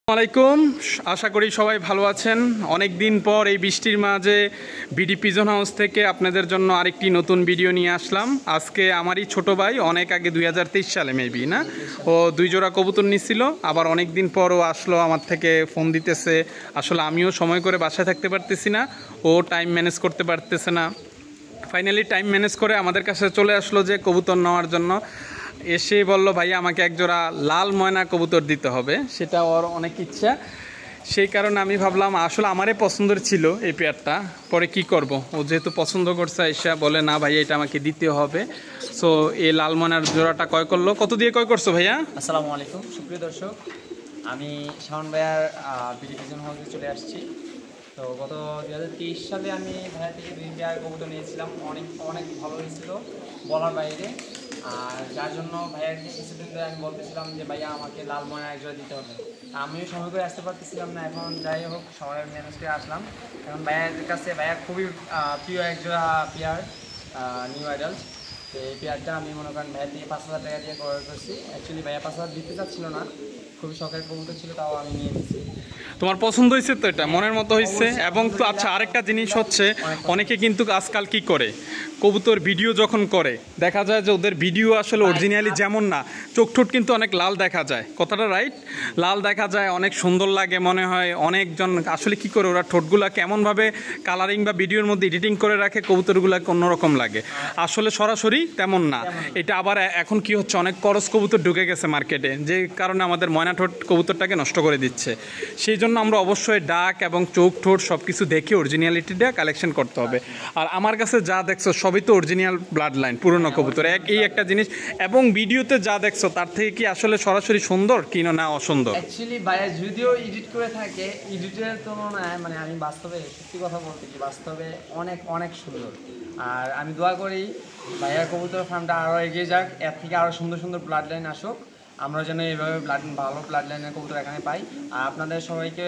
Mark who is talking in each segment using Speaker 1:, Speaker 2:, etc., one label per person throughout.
Speaker 1: আলাইকুম, আশা করি সবাই ভালো আছেন। অনেক দিন পর এই বৃষ্টির মাঝে বিডি পিজন হাউস থেকে আপনাদের জন্য আরেকটি নতুন ভিডিও নিয়ে আসলাম। আজকে আমারই ছোট ভাই অনেক আগে 2023 সালে মেবি না, ও 2 জোড়া কবুতর নিছিল। আবার অনেক দিন পরও আসলো, আমার থেকে ফোন দিতেছে। আসলে আমিও সময় করে বাসায় থাকতে পারতেছি না, ও টাইম ম্যানেজ করতে পারতেছে না। ফাইনালি টাইম ম্যানেজ করে আমাদের কাছে চলে আসলো যে কবুতর নেওয়ার জন্য। এসে বলল, ভাইয়া আমাকে এক জোড়া লাল ময়না কবুতর দিতে হবে, সেটা ওর অনেক ইচ্ছা। সেই কারণে আমি ভাবলাম, আসলে আমারই পছন্দের ছিল এই পেয়ারটা, পরে কি করব। ও যেহেতু পছন্দ করছে, এসে বলে না ভাইয়া এটা আমাকে দিতে হবে। সো এই লাল ময়নার জোড়াটা ক্রয় করলো। কত দিয়ে ক্রয় করছো ভাইয়া?
Speaker 2: আসসালামু আলাইকুম সুপ্রিয় দর্শক, আমি শাওন ভাইয়ার বিডি পিজন হাউসে চলে আসছি। তো গত 2023 সালে আমি ভাইয়া থেকে 2 পেয়ার কবুতর নিয়েছিলাম। অনেক অনেক ভালো হয়েছিল বলার বাইরে। আর যার জন্য ভাইয়াকে কিছুদিন ধরে আমি বলতেছিলাম যে ভাইয়া আমাকে লাল ময়না এক জোড়া দিতে হবে। আমিও সময় করে আসতে পারতেছিলাম না, এখন যাই হোক সময়ের ম্যানেজ করে আসলাম। এখন ভাইয়ার কাছে ভাইয়া খুবই প্রিয় এক জোড়া পেয়ার নিউ আইডালস। তো এই পেয়ারটা আমি মনে করেন ভাইয়া থেকে 5,000 টাকা দিয়ে ক্রয় করছি। অ্যাকচুয়ালি ভাইয়া 5,000 দিতে চাচ্ছিল না, খুবই শখের কবুতর ছিল, তাও আমি নিয়ে নিচ্ছি।
Speaker 1: তোমার পছন্দ হয়েছে তো, এটা মনের মতো হয়েছে। এবং তো আচ্ছা, আরেকটা জিনিস হচ্ছে, অনেকে কিন্তু আজকাল কি করে, কবুতর ভিডিও যখন করে দেখা যায় যে ওদের ভিডিও আসলে অরিজিনালি যেমন না, চোখ ঠোঁট কিন্তু অনেক লাল দেখা যায়। কথাটা রাইট, লাল দেখা যায়, অনেক সুন্দর লাগে মনে হয়। অনেকজন আসলে কি করে, ওরা ঠোঁটগুলা কেমনভাবে কালারিং বা ভিডিওর মধ্যে এডিটিং করে রাখে, কবুতরগুলাকে অন্যরকম লাগে। আসলে সরাসরি তেমন না। এটা আবার এখন কি হচ্ছে, অনেক করস কবুতর ঢুকে গেছে মার্কেটে, যে কারণে আমাদের ময়না ঠোঁট কবুতরটাকে নষ্ট করে দিচ্ছে। সেই জন্য আমরা অবশ্যই ডাক এবং চোখ ঠোঁট সব কিছু দেখে অরিজিনালিটিটা কালেকশন করতে হবে। আর আমার কাছে যা দেখছো সবই তো অরিজিনাল ব্লাড লাইন, পুরনো কবুতর, এই একটা জিনিস। এবং ভিডিওতে যা দেখছো তার থেকে কি আসলে সরাসরি সুন্দর কিনা না অসুন্দর?
Speaker 2: অ্যাকচুয়ালি ভাইয়া যদিও এডিট করে থাকে, এডিটের তুলনায় মানে আমি বাস্তবে সত্যি কথা বলতে কি, বাস্তবে অনেক অনেক সুন্দর। আর আমি দোয়া করি ভাইয়ার কবুতর ফার্মটা আরও এগিয়ে যাক, এর থেকে আরও সুন্দর সুন্দর ব্লাড লাইন আসুক, আমরা যেন এইভাবে ভালো ব্লাড লাইনের কবুতর এখানে পাই। আর আপনাদের সবাইকে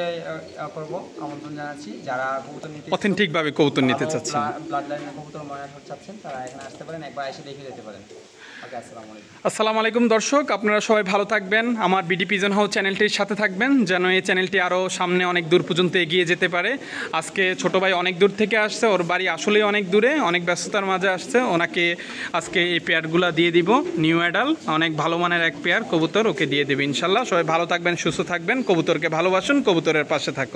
Speaker 2: করবো আমন্ত্রণ জানাচ্ছি, যারা কবুতর নিতে
Speaker 1: অথেন্টিকভাবে কবুতর নিতে চাচ্ছেন,
Speaker 2: ব্লাড লাইনের কবুতর ময়না ঠোঁট চাচ্ছেন, তারা এখানে আসতে পারেন, একবার এসে দেখে যেতে পারেন।
Speaker 1: আসসালামু আলাইকুম দর্শক, আপনারা সবাই ভালো থাকবেন। আমার বিডি পিজন হাউস চ্যানেলটির সাথে থাকবেন, যেন এই চ্যানেলটি আরও সামনে অনেক দূর পর্যন্ত এগিয়ে যেতে পারে। আজকে ছোটো ভাই অনেক দূর থেকে আসছে, ওর বাড়ি আসলেই অনেক দূরে, অনেক ব্যস্ততার মাঝে আসছে। ওনাকে আজকে এই পেয়ারগুলো দিয়ে দিব, নিউ অ্যাডাল, অনেক ভালো মানের এক পেয়ার কবুতর ওকে দিয়ে দেবে ইনশাল্লাহ। সবাই ভালো থাকবেন, সুস্থ থাকবেন, কবুতরকে ভালোবাসুন, কবুতরের পাশে থাকুন।